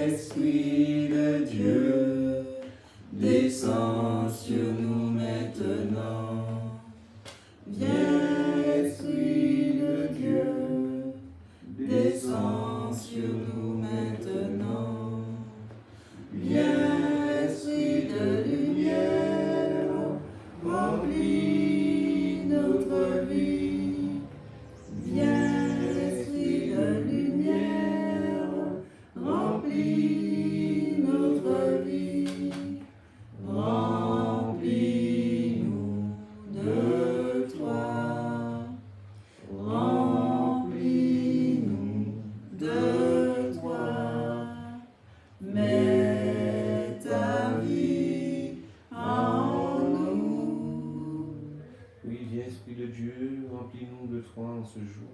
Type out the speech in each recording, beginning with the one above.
Esprit de Dieu, descends sur nous maintenant. Viens, Esprit de Dieu, descends sur nous maintenant. Viens, Esprit de lumière, remplis notre vie. Viens, Esprit de lumière, remplis notre vie. Remplis-nous de toi. Remplis-nous de toi. Mets ta vie en nous. Oui, viens, Esprit de Dieu, remplis-nous de toi en ce jour.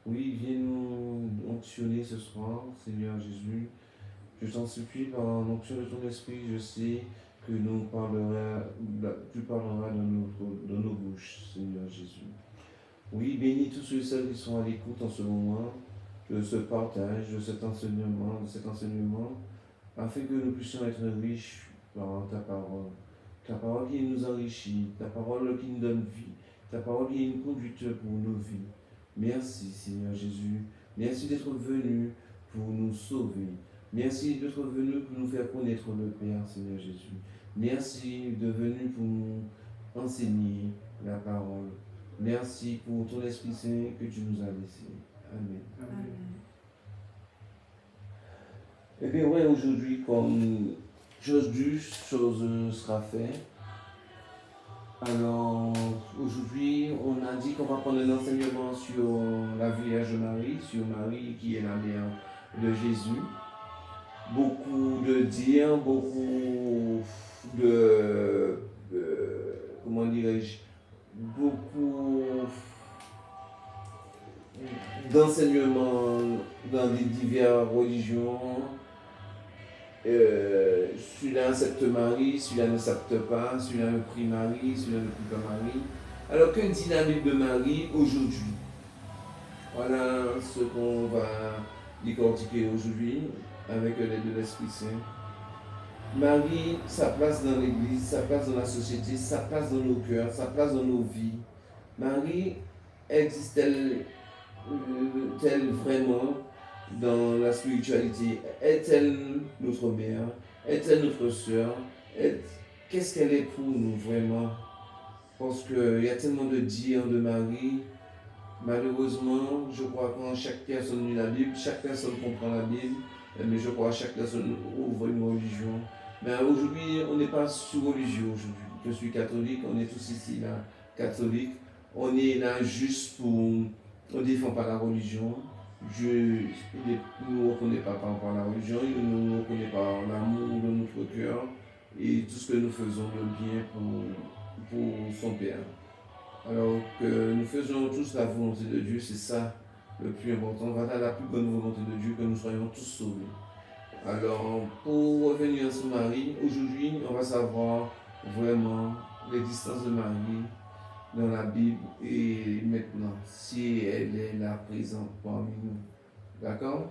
Oui, viens nous onctionner ce soir, Seigneur Jésus. Je t'en supplie, par l'onction de ton esprit, je sais que tu parleras dans nos bouches, Seigneur Jésus. Oui, bénis tous ceux et celles qui sont à l'écoute en ce moment de ce partage, de cet enseignement, afin que nous puissions être riches par ta parole qui nous enrichit, ta parole qui nous donne vie, ta parole qui est une conduite pour nos vies. Merci, Seigneur Jésus. Merci d'être venu pour nous sauver. Merci d'être venu pour nous faire connaître le Père, Seigneur Jésus. Merci de venir pour nous enseigner la parole. Merci pour ton Esprit Saint que tu nous as laissé. Amen. Amen. Eh bien, ouais, aujourd'hui, comme chose due, chose sera faite. Alors, aujourd'hui, on a dit qu'on va prendre un enseignement sur la Vierge Marie, sur Marie qui est la mère de Jésus. Beaucoup de dires, beaucoup de comment dirais-je, beaucoup d'enseignements dans les diverses religions. Celui-là accepte Marie, celui-là n'accepte pas, celui-là prie Marie, celui-là ne prie pas Marie. Alors que dit la Bible de Marie aujourd'hui? Voilà ce qu'on va décortiquer aujourd'hui avec l'aide de l'Esprit Saint. Marie, sa place dans l'Église, sa place dans la société, sa place dans nos cœurs, sa place dans nos vies. Marie existe-t-elle vraiment dans la spiritualité? Est-elle notre mère? Est-elle notre sœur? Qu'est-ce qu'elle est pour nous vraiment? Parce qu'il y a tellement de dires de Marie. Malheureusement, je crois que quand chaque personne lit la Bible, chaque personne comprend la Bible, mais je crois que chaque personne ouvre une religion. Mais aujourd'hui, on n'est pas sur religion aujourd'hui. Je suis catholique, on est tous ici là, catholiques. On est là juste pour... On ne défend pas la religion. Dieu ne nous reconnaît pas par la religion, il ne nous reconnaît par l'amour de notre cœur et tout ce que nous faisons de bien pour son Père. Alors que nous faisons tous la volonté de Dieu, c'est ça le plus important. Voilà la plus bonne volonté de Dieu, que nous soyons tous sauvés. Alors, pour revenir sur Marie, aujourd'hui, on va savoir vraiment l'existence de Marie dans la Bible et maintenant, si elle est là présente parmi nous. D'accord?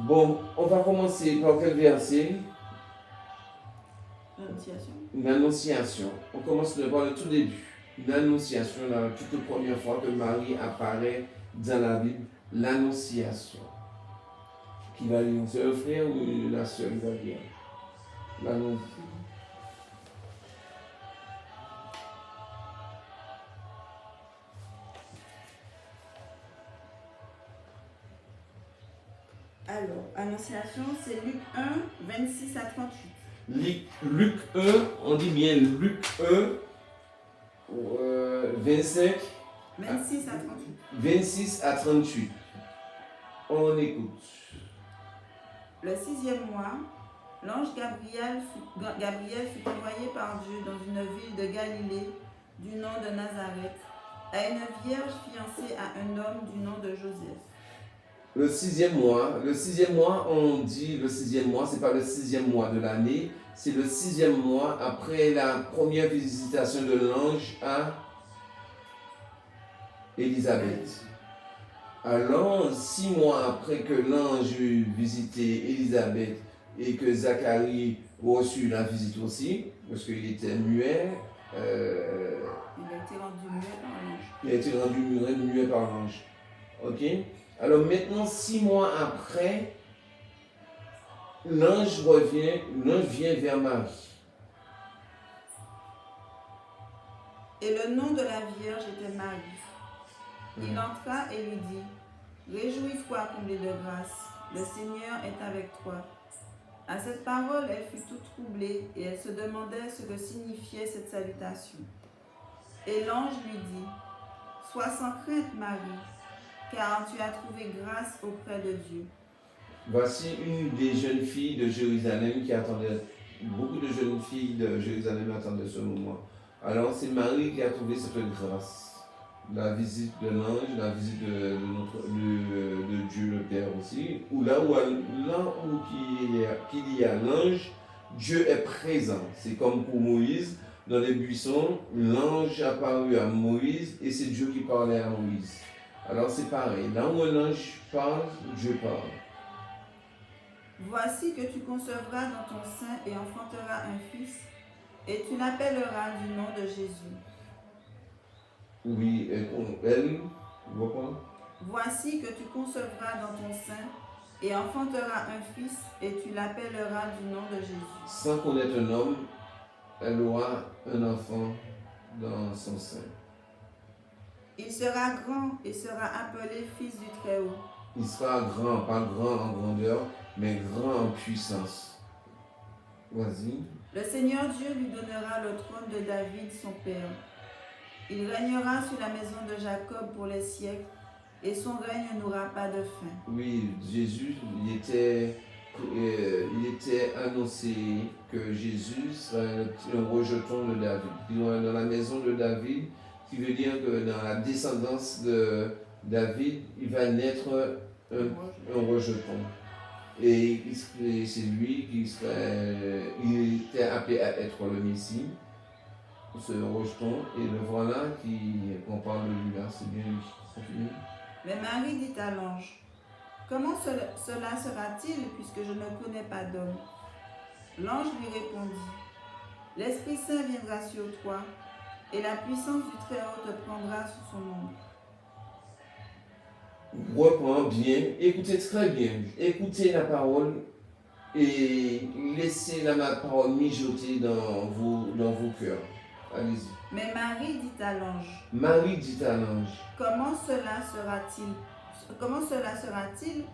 Bon, on va commencer par quel verset? L'Annonciation. L'Annonciation. On commence par le tout début. L'Annonciation, la toute première fois que Marie apparaît dans la Bible, l'Annonciation. Qui va lire? C'est le frère ou la sœur qui va lire? L'Annonciation. Alors, Annonciation, c'est Luc 1, 26 à 38. Luc 1, on dit bien Luc 1, 26 à 38. 26 à 38. On écoute. Le 6e mois, l'ange Gabriel fut envoyé par Dieu dans une ville de Galilée du nom de Nazareth, à une vierge fiancée à un homme du nom de Joseph. Le 6e mois, on dit le 6e mois, c'est pas le 6e mois de l'année, c'est le 6e mois après la première visitation de l'ange à Élisabeth. Alors, 6 mois après que l'ange eut visité Élisabeth et que Zacharie reçut la visite aussi, parce qu'il était muet, Il a été rendu muet par l'ange. il a été rendu muet par l'ange. Ok? Alors maintenant, 6 mois après, l'ange vient vers Marie. Et le nom de la Vierge était Marie. Il entra et lui dit, réjouis-toi, comblée de grâce, le Seigneur est avec toi. À cette parole, elle fut toute troublée et elle se demandait ce que signifiait cette salutation. Et l'ange lui dit, sois sans crainte, Marie, car tu as trouvé grâce auprès de Dieu. Voici une des jeunes filles de Jérusalem qui attendait, beaucoup de jeunes filles de Jérusalem attendaient ce moment. Alors c'est Marie qui a trouvé cette grâce. La visite de l'ange, la visite de Dieu le Père aussi, où qu'il y a l'ange, Dieu est présent. C'est comme pour Moïse, dans les buissons, l'ange apparut à Moïse et c'est Dieu qui parlait à Moïse. Alors c'est pareil, là où un ange parle, Dieu parle. Voici que tu concevras dans ton sein et enfanteras un fils, et tu l'appelleras du nom de Jésus. Oui, pourquoi? Voici que tu concevras dans ton sein et enfanteras un fils, et tu l'appelleras du nom de Jésus. Sans connaître un homme, elle aura un enfant dans son sein. Il sera grand et sera appelé fils du Très-Haut. Il sera grand, pas grand en grandeur, mais grand en puissance. Vas-y. Le Seigneur Dieu lui donnera le trône de David, son père. Il régnera sur la maison de Jacob pour les siècles, et son règne n'aura pas de fin. Oui, Jésus, il était annoncé que Jésus serait un rejeton de David. Dans la maison de David, qui veut dire que dans la descendance de David, il va naître un rejeton. Et c'est lui il était appelé à être le Messie, ce rejeton, et le voilà qu'on parle de lui là, c'est bien lui. Continue. Mais Marie dit à l'ange, comment cela sera-t-il puisque je ne connais pas d'homme? L'ange lui répondit, l'Esprit Saint viendra sur toi, et la puissance du Très-Haut te prendra sous son ombre. Reprends bien, écoutez très bien, écoutez la parole et laissez la parole mijoter dans vos cœurs. Allez-y. Mais Marie dit à l'ange, comment cela sera-t-il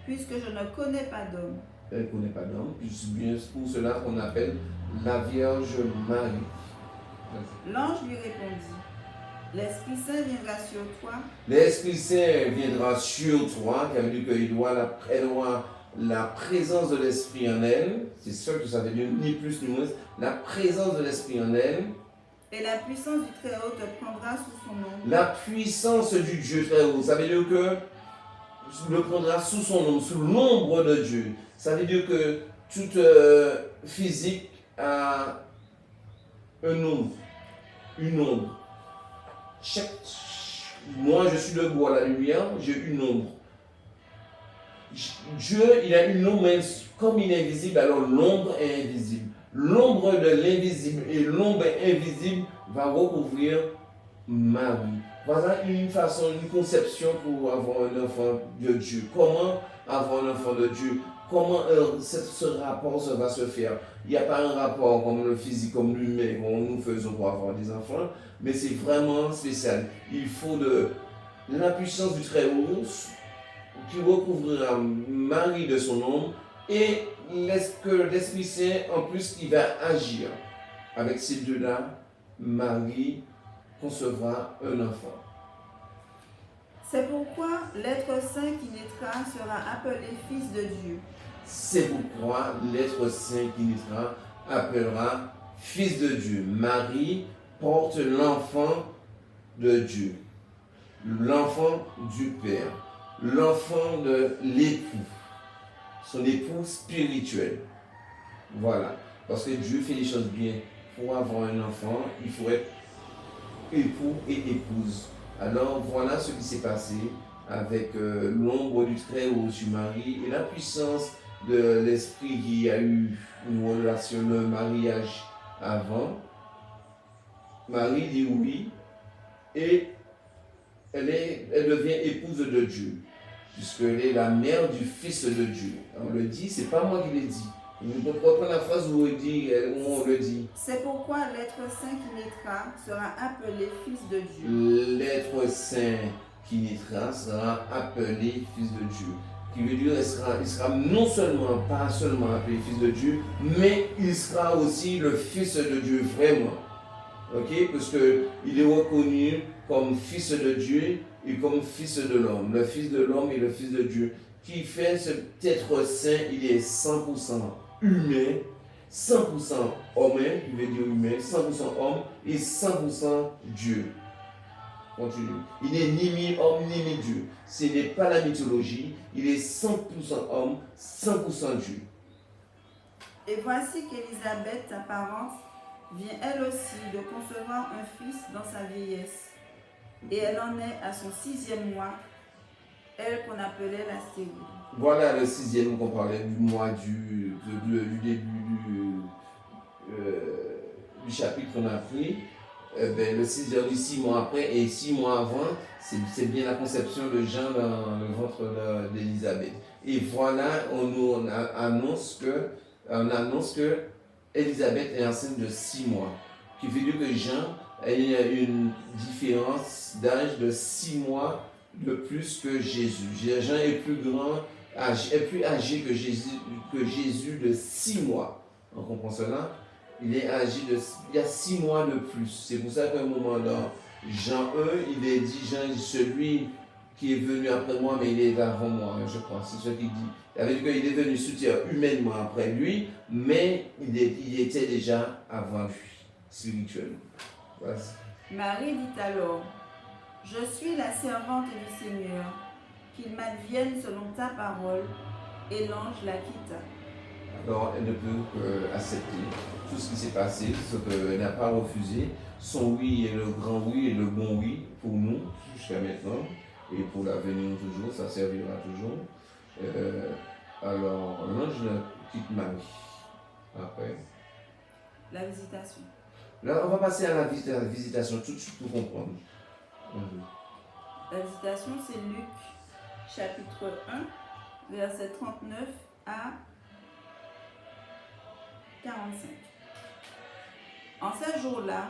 puisque je ne connais pas d'homme? Elle ne connaît pas d'homme, c'est bien pour cela qu'on appelle la Vierge Marie. L'ange lui répondit, l'Esprit Saint viendra sur toi. L'Esprit Saint viendra sur toi, qui veut dire qu'elle aura la présence de l'Esprit en elle. C'est sûr que ça veut dire ni plus ni moins. La présence de l'Esprit en elle. Et la puissance du Très-Haut te prendra sous son ombre. La puissance du Dieu Très-Haut, ça veut dire que le prendra sous son ombre, sous l'ombre de Dieu. Ça veut dire que toute physique a un ombre, une ombre. Moi, je suis debout à la lumière, j'ai une ombre. Dieu, il a une ombre, comme il est invisible, alors l'ombre est invisible. L'ombre de l'invisible et l'ombre invisible va recouvrir Marie. Voilà une façon, une conception pour avoir un enfant de Dieu. Comment avoir un enfant de Dieu? Comment ce rapport va se faire? Il n'y a pas un rapport comme le physique, comme l'humain, comme nous faisons pour avoir des enfants, mais c'est vraiment spécial. Il faut de la puissance du Très-Haut qui recouvrira Marie de son ombre et que l'Esprit Saint en plus qui va agir. Avec ces deux-là, Marie concevra un enfant. C'est pourquoi l'être saint qui naîtra sera appelé fils de Dieu. C'est pourquoi l'être saint qui naîtra appellera fils de Dieu. Marie porte l'enfant de Dieu, l'enfant du Père, l'enfant de l'époux, son époux spirituel. Voilà, parce que Dieu fait les choses bien. Pour avoir un enfant, il faut être époux et épouse. Alors voilà ce qui s'est passé avec l'ombre du Très-Haut sur Marie et la puissance de l'Esprit qui a eu une relation de mariage avant. Marie dit oui et elle devient épouse de Dieu, puisqu'elle est la mère du Fils de Dieu. On le dit, c'est pas moi qui l'ai dit. Vous pouvez reprendre la phrase où on le dit. C'est pourquoi l'être saint qui naîtra sera appelé Fils de Dieu. L'être saint qui naîtra sera appelé Fils de Dieu. Qui veut dire il sera non seulement, pas seulement appelé Fils de Dieu, mais il sera aussi le Fils de Dieu, vraiment. Ok? Parce qu'il est reconnu comme Fils de Dieu et comme Fils de l'homme. Le Fils de l'homme et le Fils de Dieu. Qui fait cet être saint, il est 100% humain, 100% homme, il veut dire humain, 100% homme et 100% Dieu. Continue. Il n'est ni mi-homme ni mi-Dieu. Ce n'est pas la mythologie, il est 100% homme, 100% Dieu. Et voici qu'Élisabeth, sa parente, vient elle aussi de concevoir un fils dans sa vieillesse. Et elle en est à son 6e mois, elle qu'on appelait la stérile. Voilà le 6e qu'on parlait du mois du début du chapitre qu'on a pris. Le 6e, 6 mois après et 6 mois avant, c'est bien la conception de Jean dans le ventre d'Élisabeth. Et voilà, on annonce que Élisabeth est enceinte de 6 mois. Qui veut dire que Jean a une différence d'âge de 6 mois de plus que Jésus. Jean est plus âgé que Jésus de 6 mois. On comprend cela? Il est âgé il y a 6 mois de plus. C'est pour ça qu'à un moment dans Jean 1, il est dit, Jean, celui qui est venu après moi, mais il est avant moi, je crois. C'est ce qu'il dit. Il avait dit qu'il est venu soutien humainement après lui, mais il était déjà avant lui, spirituellement. Voilà. Marie dit alors, je suis la servante du Seigneur, qu'il m'advienne selon ta parole, et l'ange la quitta. Alors, elle ne peut qu'accepter tout ce qui s'est passé, ce qu'elle n'a pas refusé. Son oui est le grand oui et le bon oui pour nous jusqu'à maintenant et pour l'avenir toujours, ça servira toujours. Alors, l'ange quitte Marie. Après. La visitation. Là, on va passer à la visitation tout de suite pour comprendre. La visitation, c'est Luc, chapitre 1, verset 39 à 45. En ces jours-là,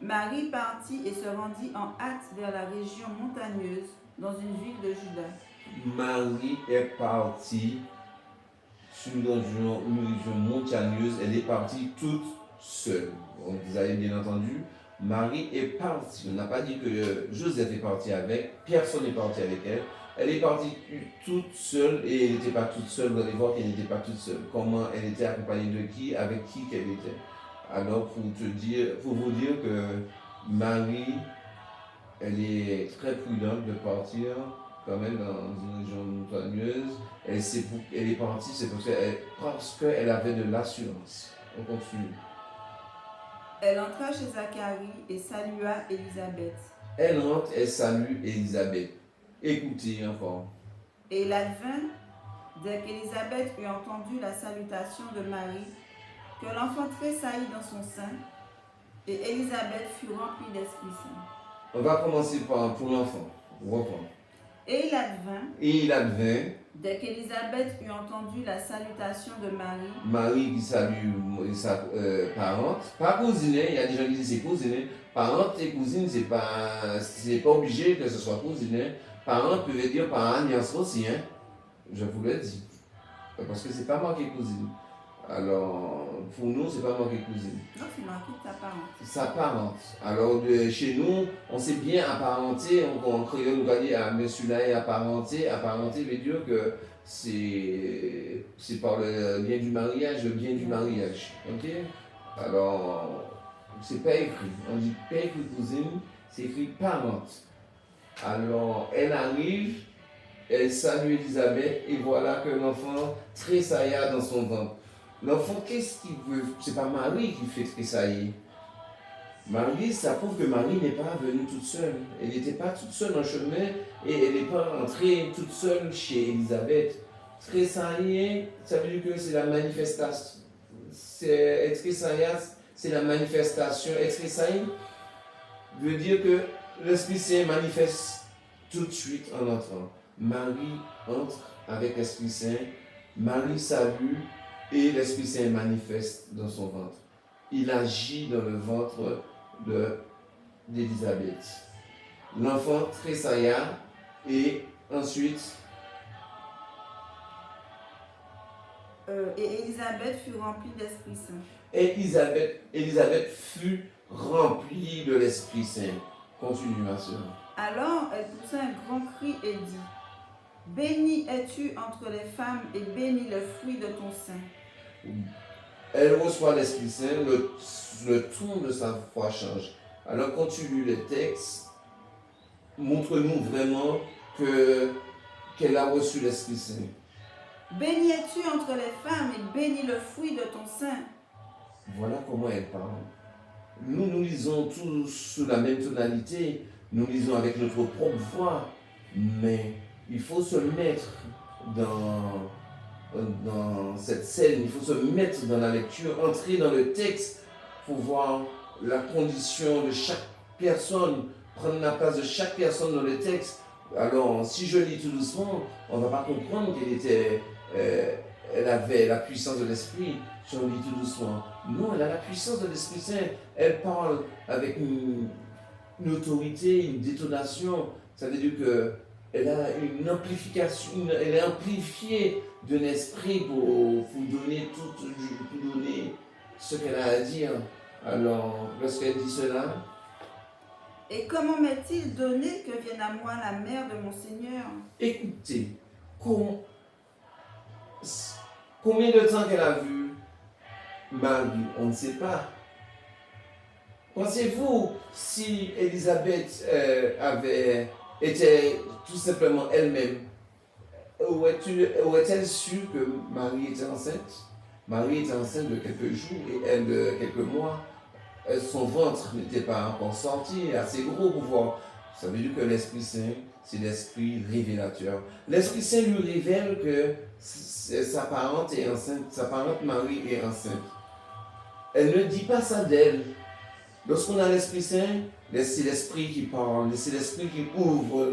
Marie partit et se rendit en hâte vers la région montagneuse dans une ville de Juda. Marie est partie dans une région montagneuse, elle est partie toute seule. Donc, vous avez bien entendu, Marie est partie. On n'a pas dit que Joseph est parti avec, personne n'est parti avec elle. Elle est partie toute seule et elle n'était pas toute seule. Vous allez voir qu'elle n'était pas toute seule. Comment elle était accompagnée de qui, avec qui qu'elle était. Alors, pour vous dire que Marie, elle est très prudente de partir quand même dans une région montagneuse. Elle est partie, c'est parce qu'elle avait de l'assurance. On continue. Elle entra chez Zacharie et salua Élisabeth. Elle rentre et salue Élisabeth. Écoutez encore. Et il advint, dès qu'Élisabeth eut entendu la salutation de Marie, que l'enfant tressaillit dans son sein, et Élisabeth fut remplie d'Esprit Saint. On va commencer pour l'enfant. On reprend. Et il advint, dès qu'Élisabeth eut entendu la salutation de Marie, Marie qui salue sa parente, pas cousine, il y a des gens qui disent c'est cousine, parente et cousine, c'est pas obligé que ce soit cousine. Parente peut dire par alliance aussi, hein? Je vous le dis. Parce que c'est pas marqué cousine. Alors, pour nous, c'est pas marqué cousine. Non, c'est marqué sa parente. Sa parente. Alors, chez nous, on sait bien apparenter, en créole, on va dire, ah, monsieur là est apparenté. Apparenté veut dire que c'est par le bien du mariage, le bien du mariage. Ok? Alors, c'est pas écrit. On dit pas écrit cousine, c'est écrit parente. Alors, elle arrive, elle salue Élisabeth, et voilà que l'enfant tressailla dans son ventre. L'enfant, qu'est-ce qu'il veut? C'est pas Marie qui fait tressailler. Marie, ça prouve que Marie n'est pas venue toute seule. Elle n'était pas toute seule en chemin et elle n'est pas entrée toute seule chez Élisabeth. Tressaillir, ça veut dire que c'est la manifestation. Être tressaillir, c'est la manifestation. Être tressaillir veut dire que l'Esprit Saint manifeste tout de suite en entrant. Marie entre avec l'Esprit Saint, Marie salue et l'Esprit Saint manifeste dans son ventre. Il agit dans le ventre d'Élisabeth. L'enfant tressailla et ensuite et Élisabeth fut remplie d'Esprit Saint. Élisabeth fut remplie de l'Esprit Saint. Continue, ma soeur. Alors elle poussa un grand cri et dit: Bénie es-tu entre les femmes et béni le fruit de ton sein. Elle reçoit l'Esprit Saint, le ton de sa voix change. Alors quand tu lis les textes, montre-nous vraiment qu'elle a reçu l'Esprit Saint. Bénie es-tu entre les femmes et béni le fruit de ton sein. Voilà comment elle parle. Nous lisons tous sous la même tonalité, nous lisons avec notre propre voix, mais il faut se mettre dans cette scène, il faut se mettre dans la lecture, entrer dans le texte pour voir la condition de chaque personne, prendre la place de chaque personne dans le texte. Alors, si je lis tout doucement, on ne va pas comprendre elle avait la puissance de l'Esprit. Si on lit tout doucement, non, elle a la puissance de l'Esprit Saint. Elle parle avec une autorité, une détonation. Ça veut dire qu'elle a une amplification, elle est amplifiée d'un esprit pour donner ce qu'elle a à dire. Alors, lorsqu'elle dit cela, et comment m'est-il donné que vienne à moi la mère de mon Seigneur? Écoutez, combien de temps qu'elle a vu Marie? On ne sait pas. Pensez-vous si Élisabeth était tout simplement elle-même, aurait-elle su que Marie était enceinte? Marie était enceinte de quelques jours et elle de quelques mois. Son ventre n'était pas encore sorti, assez gros pour voir. Ça veut dire que l'Esprit Saint, c'est l'Esprit révélateur. L'Esprit Saint lui révèle que sa parente est enceinte, sa parente Marie est enceinte. Elle ne dit pas ça d'elle. Lorsqu'on a l'Esprit Saint, c'est l'Esprit qui parle, c'est l'Esprit qui ouvre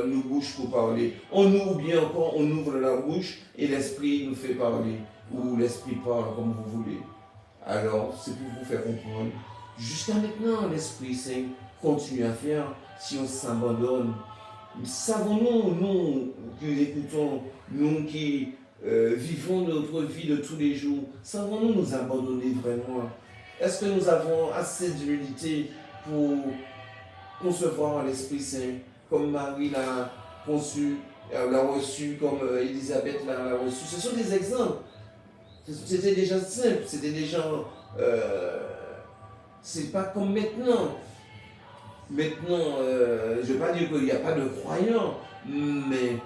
nos bouches pour parler. On ouvre la bouche et l'Esprit nous fait parler. Ou l'Esprit parle comme vous voulez. Alors, c'est pour vous faire comprendre. Jusqu'à maintenant, l'Esprit Saint continue à faire si on s'abandonne. Savons-nous, nous qui l'écoutons, nous qui vivons notre vie de tous les jours, savons-nous nous abandonner vraiment? Est-ce que nous avons assez d'humilité pour concevoir l'Esprit Saint comme Marie l'a conçu, l'a reçu, comme Élisabeth l'a reçu? Ce sont des exemples. C'était déjà simple, c'était déjà... c'est pas comme maintenant. Maintenant, je ne vais pas dire qu'il n'y a pas de croyants, mais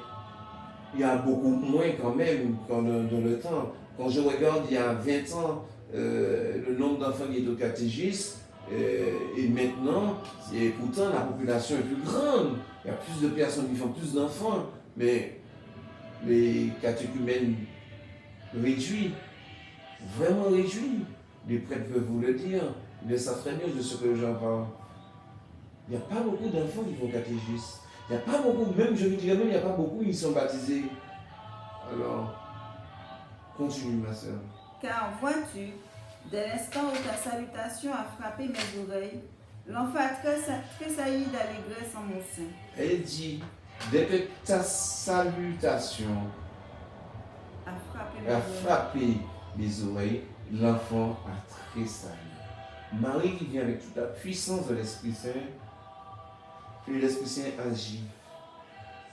il y a beaucoup moins quand même dans le temps. Quand je regarde il y a 20 ans, le nombre d'enfants qui est au catéchisme, et maintenant, et pourtant la population est plus grande. Il y a plus de personnes qui font plus d'enfants, mais les catéchumènes réduits, vraiment réduits. Les prêtres peuvent vous le dire, ils savent très bien de ce que j'en parle. Il n'y a pas beaucoup d'enfants qui font catéchisme. Il n'y a pas beaucoup, même je vous dirais même, il n'y a pas beaucoup qui sont baptisés. Alors, continue ma soeur. Car vois-tu, dès l'instant où ta salutation a frappé mes oreilles, l'enfant a tressailli d'allégresse en mon sein. Elle dit, dès que ta salutation a frappé mes oreilles, l'enfant a tressailli. Marie qui vient avec toute la puissance de l'Esprit Saint, puis l'Esprit Saint agit.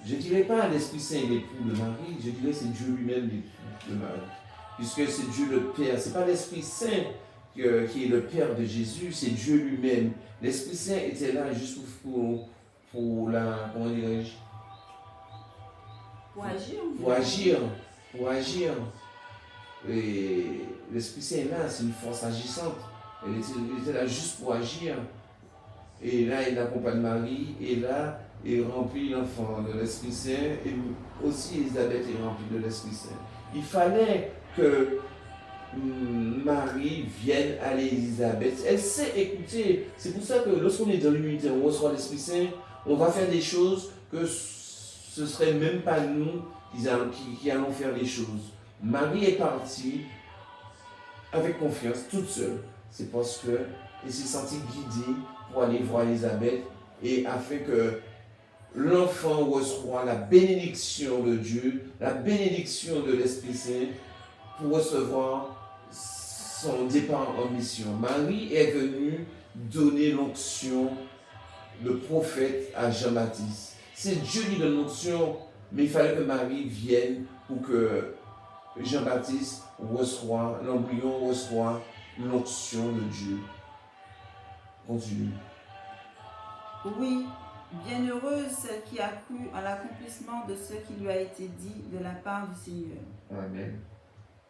Je ne dirais pas l'Esprit Saint l'époux de Marie, je dirais c'est Dieu lui-même l'époux de Marie. Puisque c'est Dieu le Père, ce n'est pas l'Esprit Saint qui est le Père de Jésus, c'est Dieu lui-même. L'Esprit Saint était là juste pour la, comment dirais-je? Pour agir. Et l'Esprit Saint est là, c'est une force agissante. Il était là juste pour agir. Et là, il accompagne Marie, et là, il remplit l'enfant de l'Esprit Saint, et aussi Élisabeth est remplie de l'Esprit Saint. Il fallait que Marie vienne à l'Élisabeth. Elle sait écouter. C'est pour ça que lorsqu'on est dans l'unité, on reçoit l'Esprit Saint, on va faire des choses que ce ne serait même pas nous qui allons faire les choses. Marie est partie avec confiance, toute seule. C'est parce qu'elle s'est sentie guidée pour aller voir Élisabeth et afin que l'enfant reçoit la bénédiction de Dieu, la bénédiction de l'Esprit Saint pour recevoir son départ en mission. Marie est venue donner l'onction de prophète à Jean-Baptiste. C'est Dieu qui donne l'onction, mais il fallait que Marie vienne pour que Jean-Baptiste reçoit, l'embryon reçoit l'onction de Dieu. Continue. Oui, bienheureuse celle qui a cru à l'accomplissement de ce qui lui a été dit de la part du Seigneur. Amen.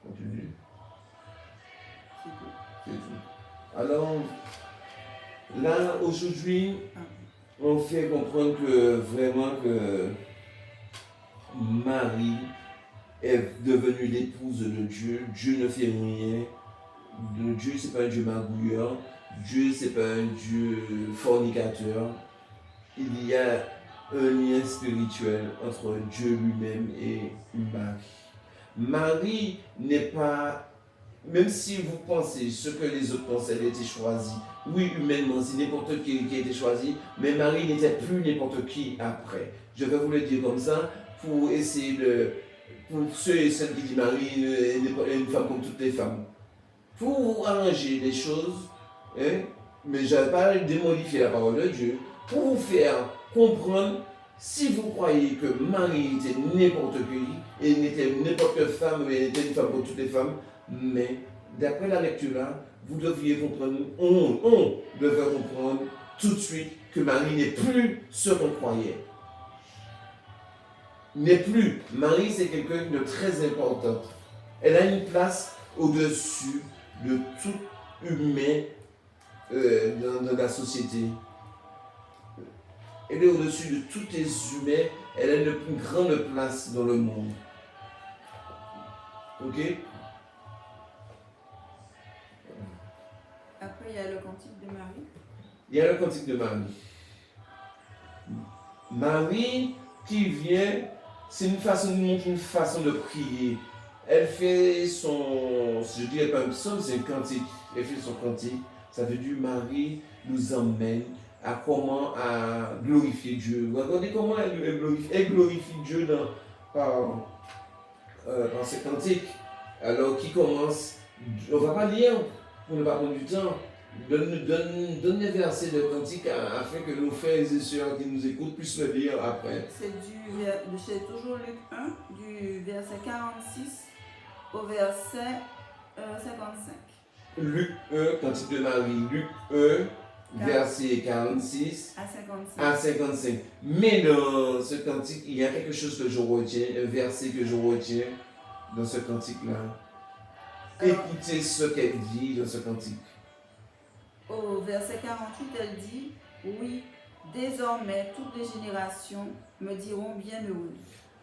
Continue. C'est tout. C'est tout. Alors, là, aujourd'hui, on fait comprendre que vraiment que Marie est devenue l'épouse de Dieu. Dieu ne fait rien. Dieu, c'est pas un Dieu magouilleur. Dieu, c'est pas un Dieu fornicateur. Il y a un lien spirituel entre Dieu lui-même et Marie. Marie n'est pas, même si vous pensez ce que les autres pensent, elle a été choisie. Oui, humainement, c'est n'importe qui a été choisi, mais Marie n'était plus n'importe qui après. Je vais vous le dire comme ça, pour essayer de, pour ceux et celles qui disent Marie est une femme comme toutes les femmes. Pour vous arranger les choses, hein, mais je ne vais pas démodifier la parole de Dieu, pour vous faire comprendre, si vous croyez que Marie était n'importe qui, et n'était n'importe quelle femme, mais elle était une femme comme toutes les femmes, mais d'après la lecture là, vous devriez comprendre, on devrait comprendre tout de suite que Marie n'est plus ce qu'on croyait. N'est plus. Marie, c'est quelqu'un de très important. Elle a une place au-dessus de tout humain dans la société. Elle est au-dessus de tous les humains. Elle a une grande place dans le monde. Ok? Après, il y a le cantique de Marie. Il y a le cantique de Marie. Marie qui vient, c'est une façon de prier. Elle fait son, je dirais pas un psaume, c'est un cantique. Elle fait son cantique. Ça veut dire Marie nous emmène à glorifier Dieu. Regardez comment elle glorifie Dieu dans ses cantiques. Alors qui commence, on ne va pas lire pour ne pas prendre du temps. Donne les versets de cantique afin que nos frères et sœurs qui nous écoutent puissent le lire après. C'est toujours Luc 1, du verset 46 au verset 55. Luc 1, cantique de Marie. Luc 1, verset 46 à 55. Mais dans ce cantique, il y a quelque chose que je retiens, un verset que je retiens dans ce cantique-là. Écoutez ce qu'elle dit dans ce cantique. Au verset 48, elle dit, oui, désormais toutes les générations me diront bienheureuse.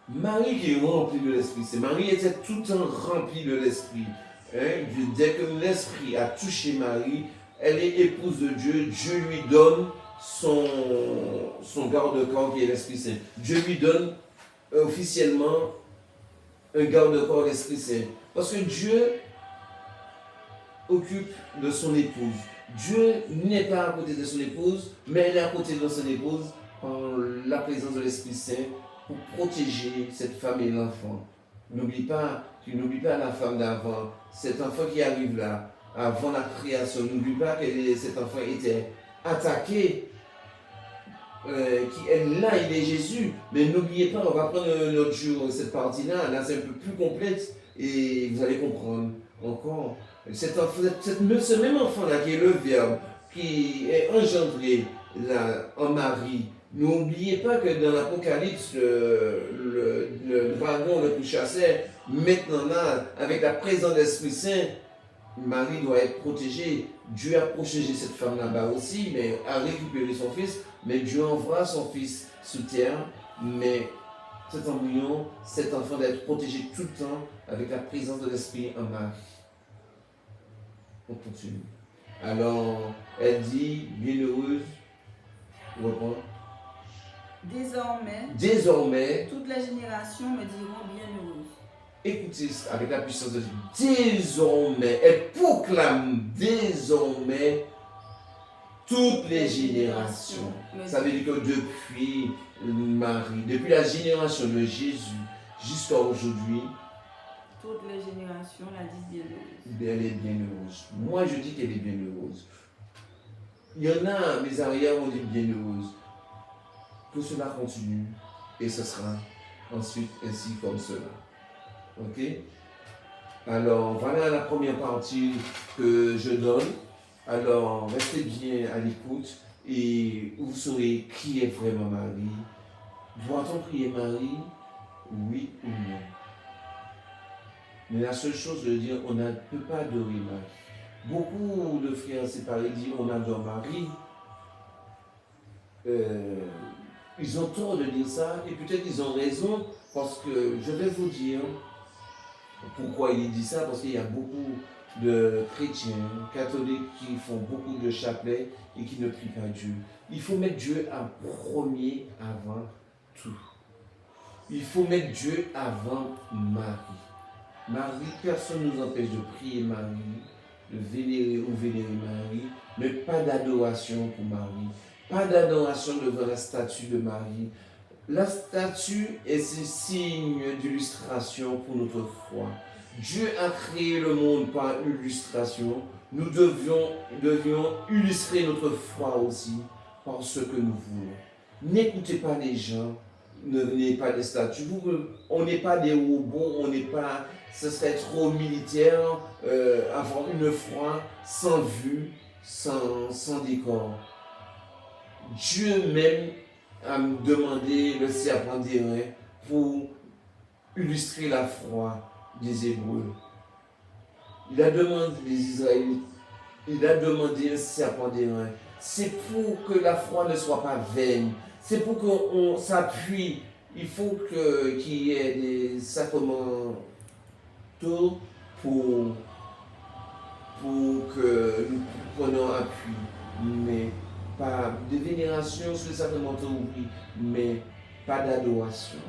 Marie qui est remplie de l'Esprit, c'est Marie était tout le temps remplie de l'Esprit. Dès que l'Esprit a touché Marie, elle est épouse de Dieu, Dieu lui donne son garde-corps qui est l'Esprit Saint. Dieu lui donne officiellement un garde-corps l'Esprit Saint. Parce que Dieu occupe de son épouse. Dieu n'est pas à côté de son épouse, mais elle est à côté de son épouse par la présence de l'Esprit Saint pour protéger cette femme et l'enfant. N'oublie pas la femme d'avant, cet enfant qui arrive là, avant la création. N'oublie pas que cet enfant était attaqué. Là, il est Jésus. Mais n'oubliez pas, on va prendre un autre jour cette partie-là. Là, c'est un peu plus complexe et vous allez comprendre encore. Ce même enfant-là qui est le Verbe, qui est engendré là, en Marie, n'oubliez pas que dans l'Apocalypse, le dragon, le pourchasseur, maintenant là, avec la présence de l'Esprit Saint, Marie doit être protégée. Dieu a protégé cette femme là-bas aussi, mais a récupéré son fils. Mais Dieu envoie son fils sous terre. Mais cet embryon, cet enfant doit être protégé tout le temps avec la présence de l'Esprit en Marie. On continue. Alors, elle dit, bienheureuse, on reprend. Désormais, toutes les générations me diront bienheureuse. Écoutez, avec la puissance de Dieu, désormais, elle proclame désormais toutes les générations. Ça veut dire que depuis Marie, depuis la génération de Jésus jusqu'à aujourd'hui, toutes les générations la disent bienheureuse. Elle est bienheureuse. Moi, je dis qu'elle est bienheureuse. Il y en a, mes arrières ont dit bienheureuse. Que cela continue et ce sera ensuite ainsi comme cela. Ok? Alors, voilà la première partie que je donne. Alors, restez bien à l'écoute et vous saurez qui est vraiment Marie. Doit-on prier Marie? Oui ou non? Mais la seule chose, je veux dire, on ne peut pas adorer Marie. Beaucoup de frères séparés disent on adore Marie. Ils ont tort de dire ça et peut-être ils ont raison parce que je vais vous dire pourquoi il dit ça, parce qu'il y a beaucoup de chrétiens catholiques qui font beaucoup de chapelets et qui ne prient pas Dieu. Il faut mettre Dieu en premier avant tout. Il faut mettre Dieu avant Marie. Marie, personne ne nous empêche de prier Marie, de vénérer ou vénérer Marie, mais pas d'adoration pour Marie. Pas d'adoration devant la statue de Marie. La statue est ce signe d'illustration pour notre foi. Dieu a créé le monde par illustration. Nous devions illustrer notre foi aussi par ce que nous voulons. N'écoutez pas les gens, ne venez pas des statues. On n'est pas des robots, ce serait trop militaire, avoir une foi sans vue, sans décor. Dieu même a demandé le serpent d'airain pour illustrer la foi des Hébreux. Il a demandé les Israélites, il a demandé le serpent d'airain. C'est pour que la foi ne soit pas vaine. C'est pour qu'on s'appuie. Il faut qu'il y ait des sacrements pour que nous prenions appui. Mais pas de vénération sur les sacrements, oui, mais pas d'adoration.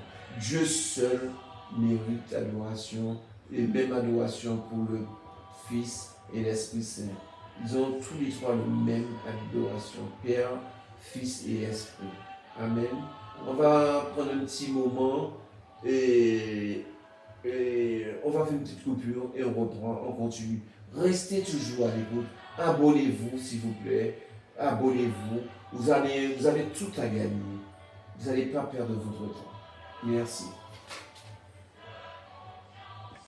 Dieu seul mérite adoration et même adoration pour le Fils et l'Esprit Saint. Ils ont tous les trois le même adoration, Père, Fils et Esprit. Amen. On va prendre un petit moment et on va faire une petite coupure et on reprend, on continue. Restez toujours à l'écoute. Abonnez-vous s'il vous plaît. Abonnez-vous. Vous avez tout à gagner. Vous n'allez pas perdre votre temps. Merci.